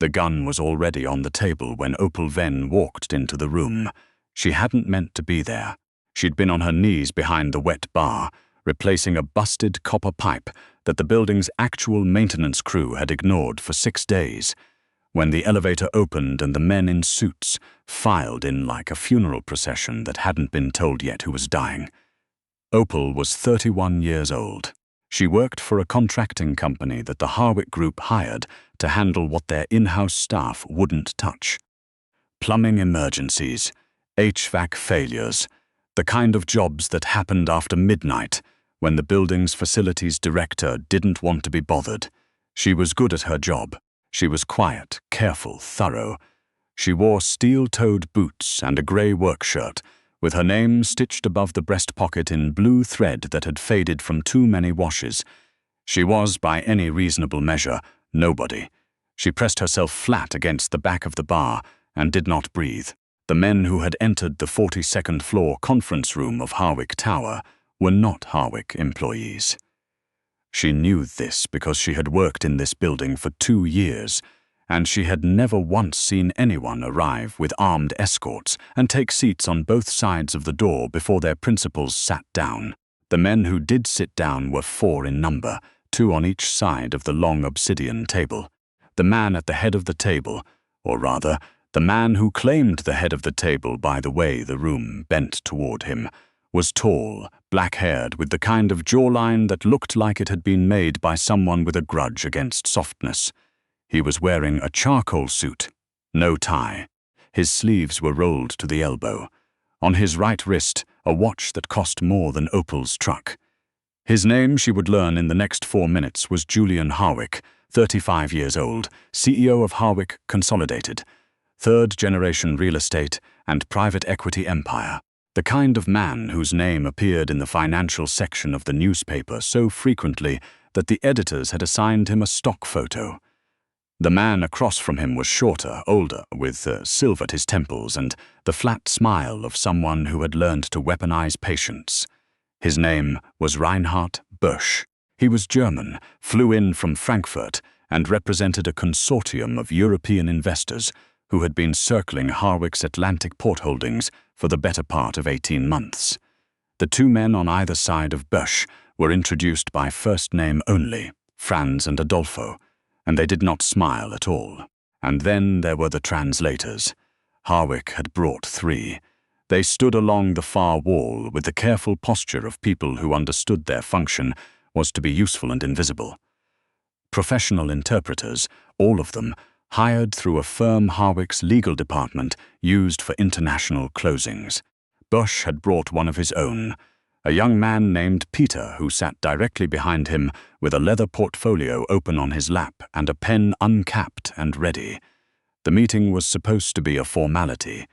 The gun was already on the table when Opal Venn walked into the room. She hadn't meant to be there. She'd been on her knees behind the wet bar, replacing a busted copper pipe that the building's actual maintenance crew had ignored for 6 days. When the elevator opened and the men in suits filed in like a funeral procession that hadn't been told yet who was dying. Opal was 31 years old. She worked for a contracting company that the Harwick Group hired to handle what their in-house staff wouldn't touch. Plumbing emergencies, HVAC failures, the kind of jobs that happened after midnight when the building's facilities director didn't want to be bothered. She was good at her job. She was quiet, careful, thorough. She wore steel-toed boots and a grey work shirt, with her name stitched above the breast pocket in blue thread that had faded from too many washes. She was, by any reasonable measure, nobody. She pressed herself flat against the back of the bar and did not breathe. The men who had entered the 42nd floor conference room of Harwick Tower were not Harwick employees. She knew this because she had worked in this building for 2 years, and she had never once seen anyone arrive with armed escorts and take seats on both sides of the door before their principals sat down. The men who did sit down were 4 in number, 2 on each side of the long obsidian table. The man at the head of the table, or rather, the man who claimed the head of the table by the way the room bent toward him, was tall, black-haired, with the kind of jawline that looked like it had been made by someone with a grudge against softness. He was wearing a charcoal suit, no tie. His sleeves were rolled to the elbow. On his right wrist, a watch that cost more than Opal's truck. His name, she would learn in the next 4 minutes, was Julian Harwick, 35 years old, CEO of Harwick Consolidated, third-generation real estate and private equity empire. The kind of man whose name appeared in the financial section of the newspaper so frequently that the editors had assigned him a stock photo. The man across from him was shorter, older, with silver at his temples and the flat smile of someone who had learned to weaponize patience. His name was Reinhard Busch. He was German, flew in from Frankfurt, and represented a consortium of European investors who had been circling Harwick's Atlantic port holdings for the better part of 18 months. The 2 men on either side of Busch were introduced by first name only, Franz and Adolfo, and they did not smile at all. And then there were the translators. Harwick had brought 3. They stood along the far wall with the careful posture of people who understood their function was to be useful and invisible. Professional interpreters, all of them, hired through a firm Harwick's legal department used for international closings. Busch had brought one of his own, a young man named Peter who sat directly behind him with a leather portfolio open on his lap and a pen uncapped and ready. The meeting was supposed to be a formality.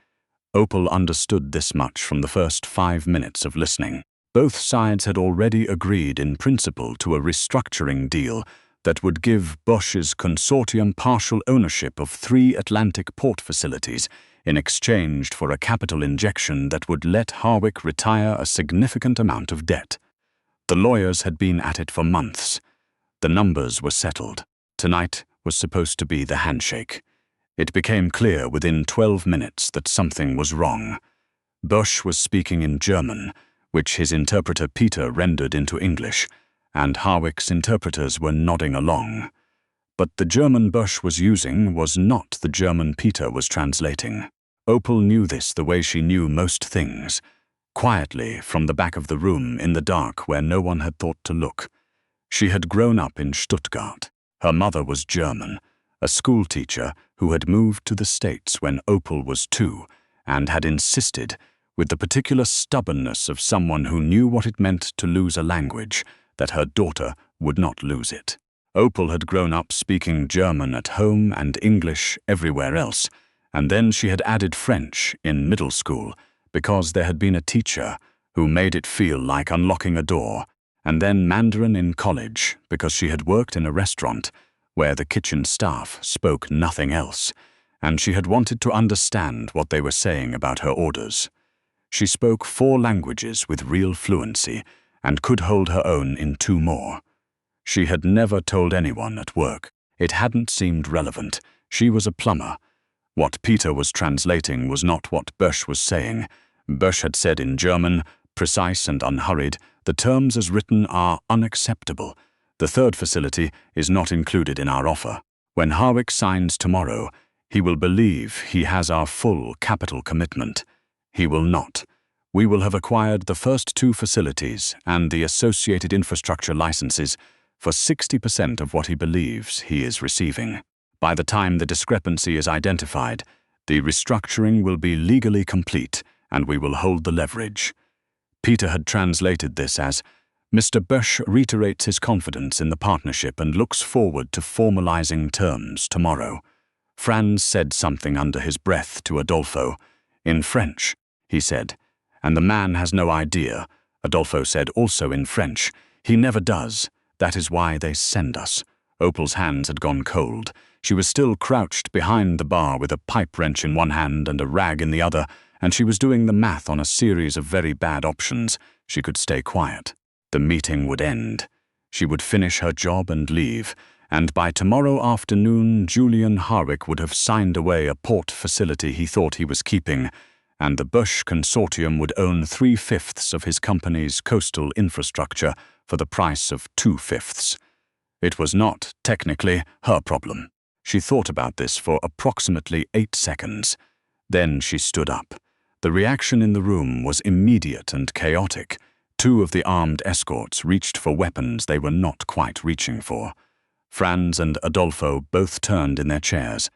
Opal understood this much from the first 5 minutes of listening. Both sides had already agreed in principle to a restructuring deal that would give Busch's consortium partial ownership of 3 Atlantic port facilities in exchange for a capital injection that would let Harwick retire a significant amount of debt. The lawyers had been at it for months. The numbers were settled. Tonight was supposed to be the handshake. It became clear within 12 minutes that something was wrong. Busch was speaking in German, which his interpreter Peter rendered into English, and Harwick's interpreters were nodding along. But the German Busch was using was not the German Peter was translating. Opal knew this the way she knew most things, quietly from the back of the room in the dark where no one had thought to look. She had grown up in Stuttgart. Her mother was German, a schoolteacher who had moved to the States when Opal was 2 and had insisted, with the particular stubbornness of someone who knew what it meant to lose a language, that her daughter would not lose it. Opal had grown up speaking German at home and English everywhere else, and then she had added French in middle school because there had been a teacher who made it feel like unlocking a door, and then Mandarin in college because she had worked in a restaurant where the kitchen staff spoke nothing else, and she had wanted to understand what they were saying about her orders. She spoke 4 languages with real fluency and could hold her own in 2 more. She had never told anyone at work. It hadn't seemed relevant. She was a plumber. What Peter was translating was not what Bösch was saying. Bösch had said in German, precise and unhurried, the terms as written are unacceptable. The third facility is not included in our offer. When Harwick signs tomorrow, he will believe he has our full capital commitment. He will not. We will have acquired the first 2 facilities and the associated infrastructure licenses for 60% of what he believes he is receiving. By the time the discrepancy is identified, the restructuring will be legally complete and we will hold the leverage. Peter had translated this as, Mr. Bösch reiterates his confidence in the partnership and looks forward to formalizing terms tomorrow. Franz said something under his breath to Adolfo. In French, he said, and the man has no idea. Adolfo said also in French, he never does. That is why they send us. Opal's hands had gone cold. She was still crouched behind the bar with a pipe wrench in one hand and a rag in the other, and she was doing the math on a series of very bad options. She could stay quiet. The meeting would end. She would finish her job and leave, and by tomorrow afternoon Julian Harwick would have signed away a port facility he thought he was keeping, and the Bösch consortium would own 3/5 of his company's coastal infrastructure for the price of 2/5. It was not, technically, her problem. She thought about this for approximately 8 seconds. Then she stood up. The reaction in the room was immediate and chaotic. 2 of the armed escorts reached for weapons they were not quite reaching for. Franz and Adolfo both turned in their chairs.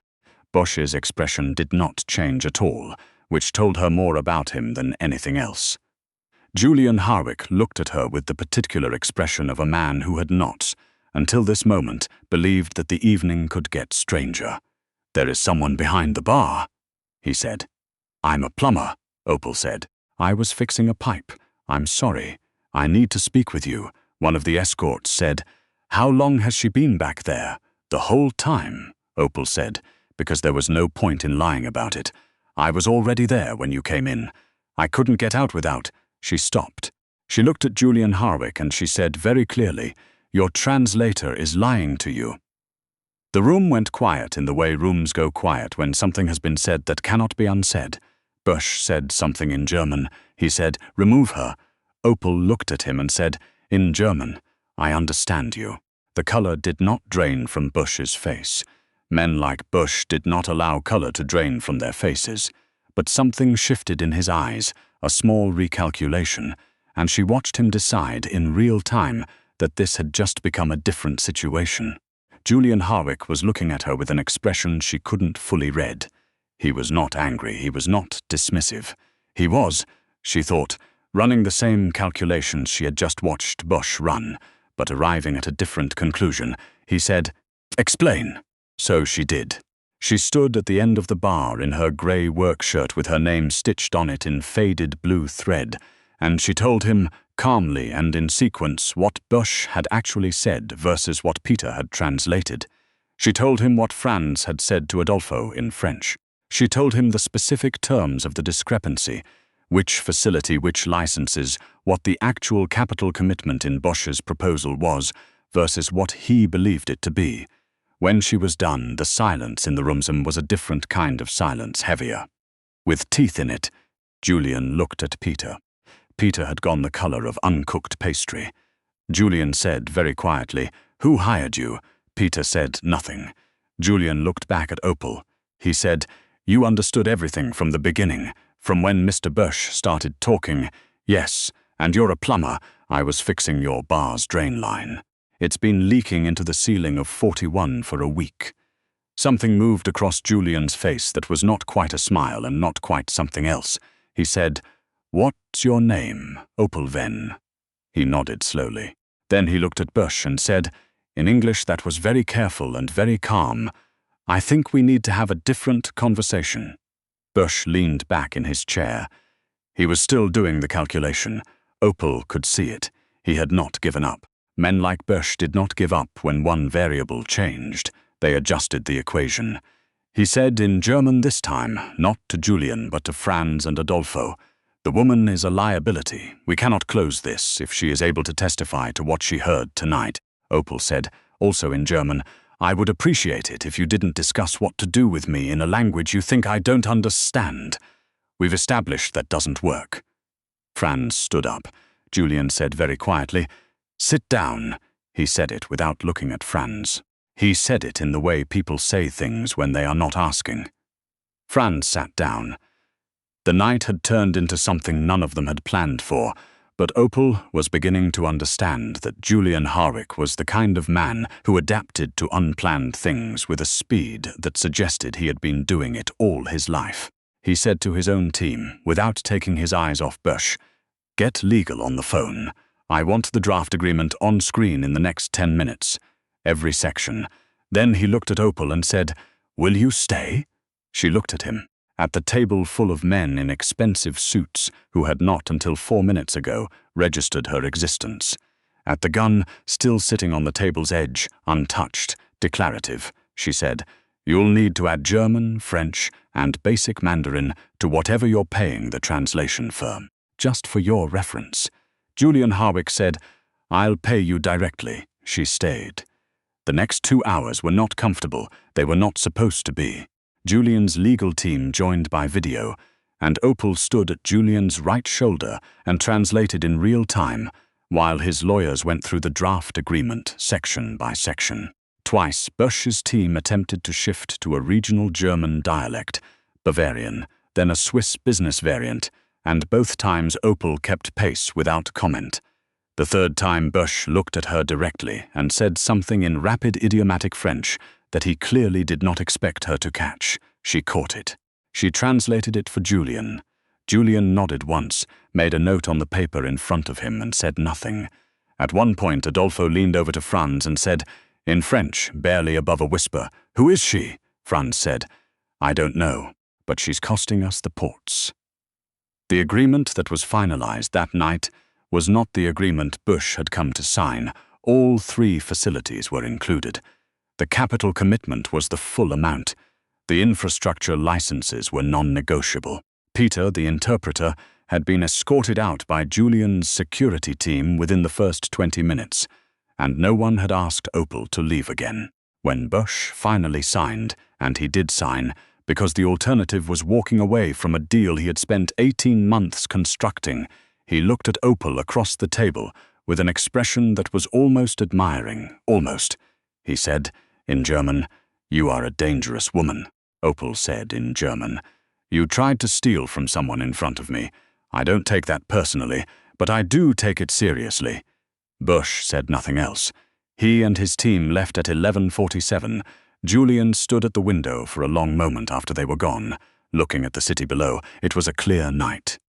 Bösch's expression did not change at all, which told her more about him than anything else. Julian Harwick looked at her with the particular expression of a man who had not, until this moment, believed that the evening could get stranger. There is someone behind the bar, he said. I'm a plumber, Opal said. I was fixing a pipe. I'm sorry. I need to speak with you, one of the escorts said. How long has she been back there? The whole time, Opal said, because there was no point in lying about it. I was already there when you came in. I couldn't get out without. She stopped. She looked at Julian Harwick and she said very clearly, your translator is lying to you. The room went quiet in the way rooms go quiet when something has been said that cannot be unsaid. Bösch said something in German. He said, remove her. Opal looked at him and said, in German, I understand you. The color did not drain from Bösch's face. Men like Bösch did not allow color to drain from their faces. But something shifted in his eyes, a small recalculation, and she watched him decide in real time that this had just become a different situation. Julian Harwick was looking at her with an expression she couldn't fully read. He was not angry, he was not dismissive. He was, she thought, running the same calculations she had just watched Bösch run, but arriving at a different conclusion. He said, explain. So she did. She stood at the end of the bar in her grey work shirt with her name stitched on it in faded blue thread, and she told him, calmly and in sequence, what Bösch had actually said versus what Peter had translated. She told him what Franz had said to Adolfo in French. She told him the specific terms of the discrepancy, which facility, which licenses, what the actual capital commitment in Bösch's proposal was versus what he believed it to be. When she was done, the silence in the room was a different kind of silence, heavier. With teeth in it, Julian looked at Peter. Peter had gone the color of uncooked pastry. Julian said very quietly, who hired you? Peter said nothing. Julian looked back at Opal. He said, you understood everything from the beginning, from when Mr. Bösch started talking. Yes, and you're a plumber. I was fixing your bar's drain line. It's been leaking into the ceiling of 41 for a week. Something moved across Julian's face that was not quite a smile and not quite something else. He said, what's your name, Opal Venn? He nodded slowly. Then he looked at Bösch and said, in English that was very careful and very calm, I think we need to have a different conversation. Bösch leaned back in his chair. He was still doing the calculation. Opal could see it. He had not given up. Men like Bösch did not give up when one variable changed. They adjusted the equation. He said in German this time, not to Julian but to Franz and Adolfo, the woman is a liability. We cannot close this if she is able to testify to what she heard tonight. Opal said, also in German, I would appreciate it if you didn't discuss what to do with me in a language you think I don't understand. We've established that doesn't work." Franz stood up. Julian said very quietly, "Sit down." He said it without looking at Franz. He said it in the way people say things when they are not asking. Franz sat down. The night had turned into something none of them had planned for, but Opal was beginning to understand that Julian Harwick was the kind of man who adapted to unplanned things with a speed that suggested he had been doing it all his life. He said to his own team, without taking his eyes off Bush, "Get legal on the phone. I want the draft agreement on screen in the next 10 minutes. Every section." Then he looked at Opal and said, "Will you stay?" She looked at him. At the table full of men in expensive suits who had not until 4 minutes ago registered her existence. At the gun still sitting on the table's edge, untouched, declarative, she said, "You'll need to add German, French, and basic Mandarin to whatever you're paying the translation firm, just for your reference." Julian Harwick said, "I'll pay you directly." She stayed. The next 2 hours were not comfortable. They were not supposed to be. Julian's legal team joined by video, and Opal stood at Julian's right shoulder and translated in real time, while his lawyers went through the draft agreement section by section. Twice, Bush's team attempted to shift to a regional German dialect, Bavarian, then a Swiss business variant, and both times Opal kept pace without comment. The third time Bush looked at her directly and said something in rapid idiomatic French that he clearly did not expect her to catch. She caught it. She translated it for Julian. Julian nodded once, made a note on the paper in front of him, and said nothing. At one point, Adolfo leaned over to Franz and said, in French, barely above a whisper, "Who is she?" Franz said, "I don't know, but she's costing us the ports." The agreement that was finalized that night was not the agreement Bush had come to sign. All 3 facilities were included. The capital commitment was the full amount. The infrastructure licenses were non-negotiable. Peter, the interpreter, had been escorted out by Julian's security team within the first 20 minutes, and no one had asked Opal to leave again. When Bush finally signed, and he did sign, because the alternative was walking away from a deal he had spent 18 months constructing, he looked at Opal across the table with an expression that was almost admiring. "Almost," he said, in German. "You are a dangerous woman," Opal said in German. "You tried to steal from someone in front of me. I don't take that personally, but I do take it seriously." Bush said nothing else. He and his team left at 11:47. Julian stood at the window for a long moment after they were gone, looking at the city below. It was a clear night.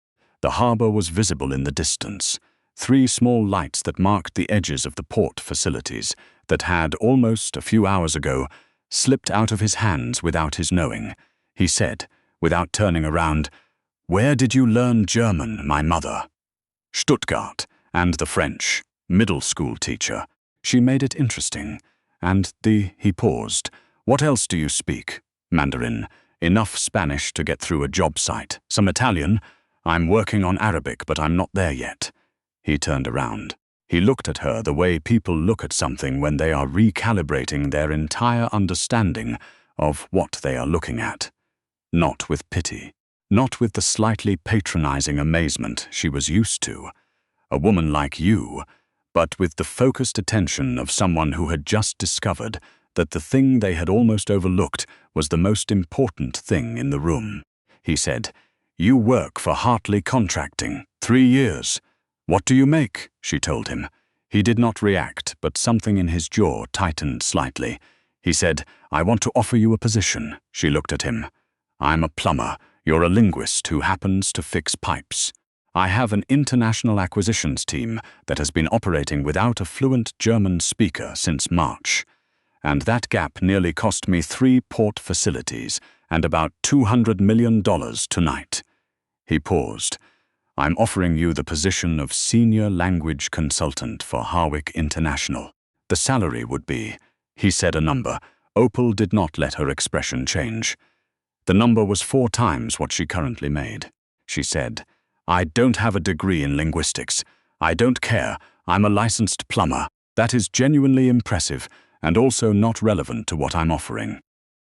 The harbor was visible in the distance. 3 small lights that marked the edges of the port facilities that had, almost a few hours ago, slipped out of his hands without his knowing. He said, without turning around, "Where did you learn German, my mother?" "Stuttgart, and the French. Middle school teacher." She made it interesting. "And he paused. "What else do you speak?" "Mandarin. Enough Spanish to get through a job site. Some Italian. I'm working on Arabic, but I'm not there yet." He turned around. He looked at her the way people look at something when they are recalibrating their entire understanding of what they are looking at. Not with pity. Not with the slightly patronizing amazement she was used to. A woman like you, but with the focused attention of someone who had just discovered that the thing they had almost overlooked was the most important thing in the room. He said, "You work for Hartley Contracting. 3 years. What do you make?" she told him. He did not react, but something in his jaw tightened slightly. He said, "I want to offer you a position." She looked at him. "I'm a plumber. You're a linguist who happens to fix pipes. I have an international acquisitions team that has been operating without a fluent German speaker since March. And that gap nearly cost me 3 port facilities and about $200 million tonight." He paused. "I'm offering you the position of senior language consultant for Harwick International. The salary would be..." He said a number. Opal did not let her expression change. The number was 4 times what she currently made. She said, "I don't have a degree in linguistics. I don't care. I'm a licensed plumber. That is genuinely impressive, and also not relevant to what I'm offering."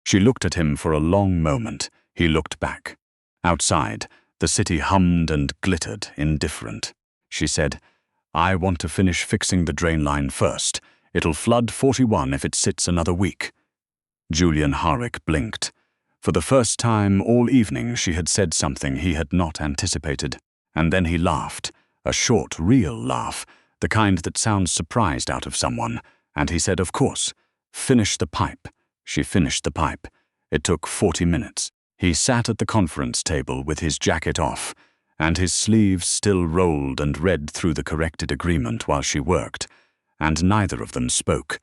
She looked at him for a long moment. He looked back. Outside, the city hummed and glittered, indifferent. She said, "I want to finish fixing the drain line first. It'll flood 41 if it sits another week." Julian Harwick blinked. For the first time all evening she had said something he had not anticipated, and then he laughed, a short, real laugh, the kind that sounds surprised out of someone, and he said, "Of course, finish the pipe." She finished the pipe. It took 40 minutes. He sat at the conference table with his jacket off, and his sleeves still rolled and read through the corrected agreement while she worked, and neither of them spoke.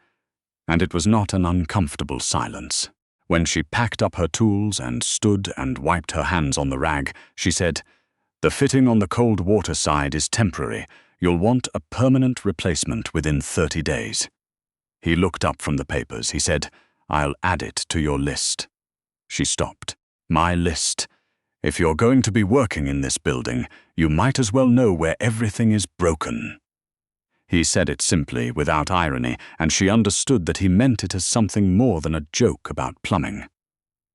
And it was not an uncomfortable silence. When she packed up her tools and stood and wiped her hands on the rag, she said, "The fitting on the cold water side is temporary. You'll want a permanent replacement within 30 days. He looked up from the papers. He said, "I'll add it to your list." She stopped. "My list. If you're going to be working in this building, you might as well know where everything is broken." He said it simply, without irony, and she understood that he meant it as something more than a joke about plumbing.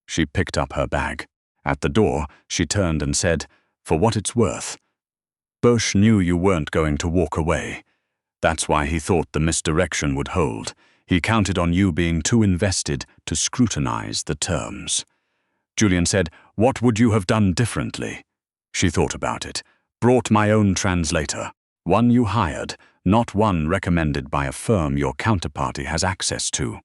She picked up her bag. At the door, she turned and said, "For what it's worth, Bush knew you weren't going to walk away. That's why he thought the misdirection would hold. He counted on you being too invested to scrutinize the terms." Julian said, "What would you have done differently?" She thought about it. "Brought my own translator. One you hired, not one recommended by a firm your counterparty has access to."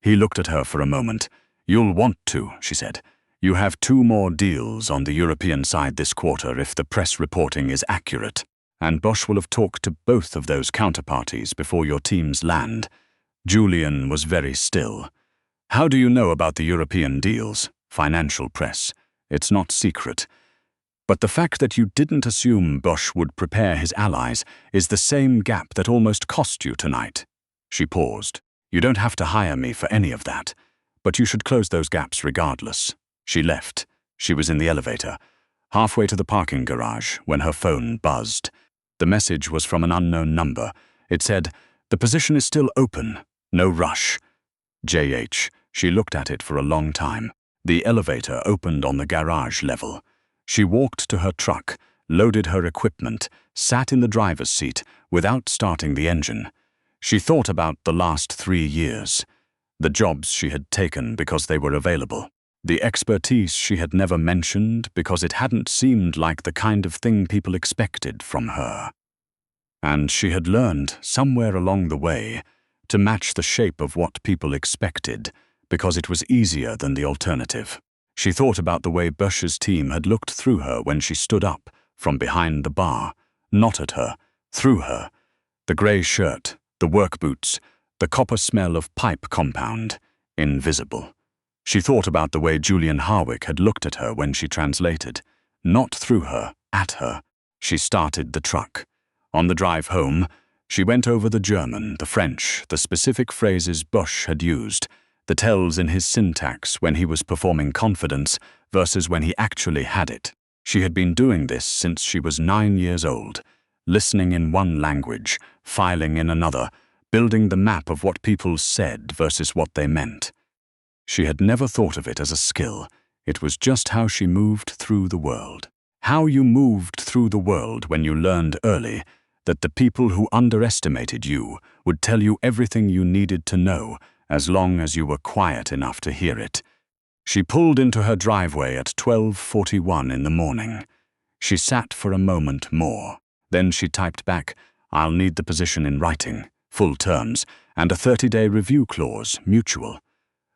He looked at her for a moment. "You'll want to," she said. "You have 2 more deals on the European side this quarter if the press reporting is accurate, and Bosch will have talked to both of those counterparties before your teams land." Julian was very still. "How do you know about the European deals?" "Financial press. It's not secret. But the fact that you didn't assume Bosch would prepare his allies is the same gap that almost cost you tonight." She paused. "You don't have to hire me for any of that, but you should close those gaps regardless." She left. She was in the elevator, halfway to the parking garage, when her phone buzzed. The message was from an unknown number. It said, "The position is still open. No rush." JH. She looked at it for a long time. The elevator opened on the garage level. She walked to her truck, loaded her equipment, sat in the driver's seat without starting the engine. She thought about the last 3 years, the jobs she had taken because they were available, the expertise she had never mentioned because it hadn't seemed like the kind of thing people expected from her. And she had learned, somewhere along the way, to match the shape of what people expected because it was easier than the alternative. She thought about the way Bosch's team had looked through her when she stood up, from behind the bar, not at her, through her. The grey shirt, the work boots, the copper smell of pipe compound, invisible. She thought about the way Julian Harwick had looked at her when she translated, not through her, at her. She started the truck. On the drive home, she went over the German, the French, the specific phrases Bosch had used, the tells in his syntax when he was performing confidence versus when he actually had it. She had been doing this since she was 9 years old, listening in one language, filing in another, building the map of what people said versus what they meant. She had never thought of it as a skill. It was just how she moved through the world. How you moved through the world when you learned early that the people who underestimated you would tell you everything you needed to know as long as you were quiet enough to hear it. She pulled into her driveway at 12:41 in the morning. She sat for a moment more. Then she typed back, "I'll need the position in writing, full terms, and a 30-day review clause, mutual."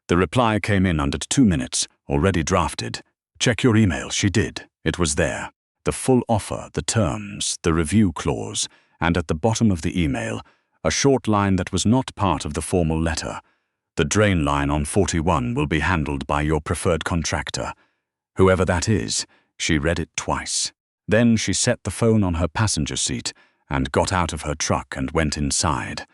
The reply came in under 2 minutes, already drafted. "Check your email." She did. It was there. The full offer, the terms, the review clause, and at the bottom of the email, a short line that was not part of the formal letter. "The drain line on 41 will be handled by your preferred contractor. Whoever that is." She read it twice. Then she set the phone on her passenger seat and got out of her truck and went inside.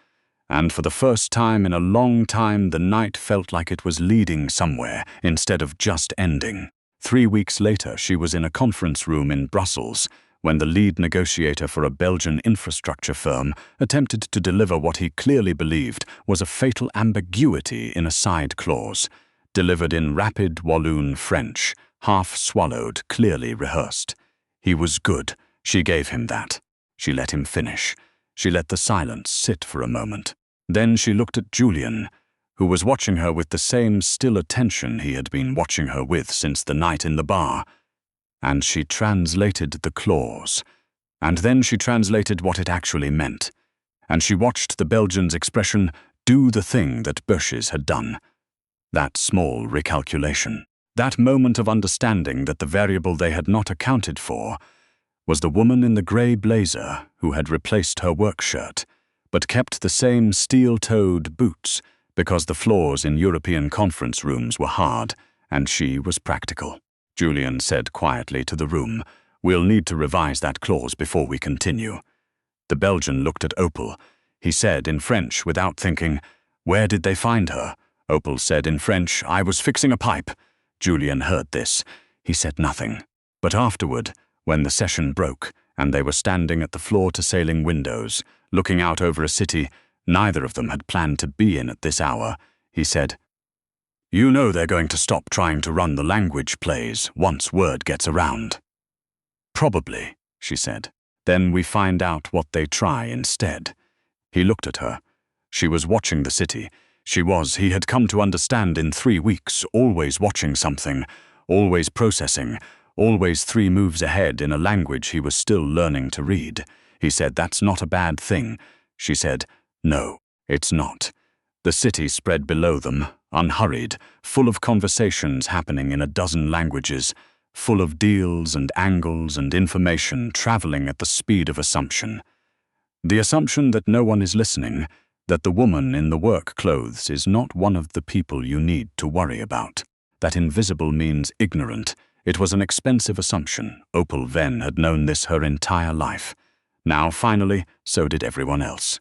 And for the first time in a long time, the night felt like it was leading somewhere instead of just ending. 3 weeks later, she was in a conference room in Brussels when the lead negotiator for a Belgian infrastructure firm attempted to deliver what he clearly believed was a fatal ambiguity in a side clause, delivered in rapid Walloon French, half-swallowed, clearly rehearsed. He was good. She gave him that. She let him finish. She let the silence sit for a moment. Then she looked at Julian, who was watching her with the same still attention he had been watching her with since the night in the bar. And she translated the clause. And then she translated what it actually meant. And she watched the Belgian's expression do the thing that Bosch's had done. That small recalculation, that moment of understanding that the variable they had not accounted for was the woman in the grey blazer who had replaced her work shirt, but kept the same steel-toed boots because the floors in European conference rooms were hard and she was practical. Julian said quietly to the room, "We'll need to revise that clause before we continue." The Belgian looked at Opal. He said in French without thinking, "Where did they find her?" Opal said in French, "I was fixing a pipe." Julian heard this. He said nothing. But afterward, when the session broke and they were standing at the floor-to-ceiling windows, looking out over a city neither of them had planned to be in at this hour, he said, "You know they're going to stop trying to run the language plays once word gets around." "Probably," she said. "Then we find out what they try instead." He looked at her. She was watching the city. He had come to understand in 3 weeks, always watching something, always processing, always 3 moves ahead in a language he was still learning to read. He said, "That's not a bad thing." She said, "No, it's not." The city spread below them, unhurried, full of conversations happening in a dozen languages, full of deals and angles and information traveling at the speed of assumption. The assumption that no one is listening, that the woman in the work clothes is not one of the people you need to worry about, that invisible means ignorant. It was an expensive assumption. Opal Venn had known this her entire life. Now, finally, so did everyone else.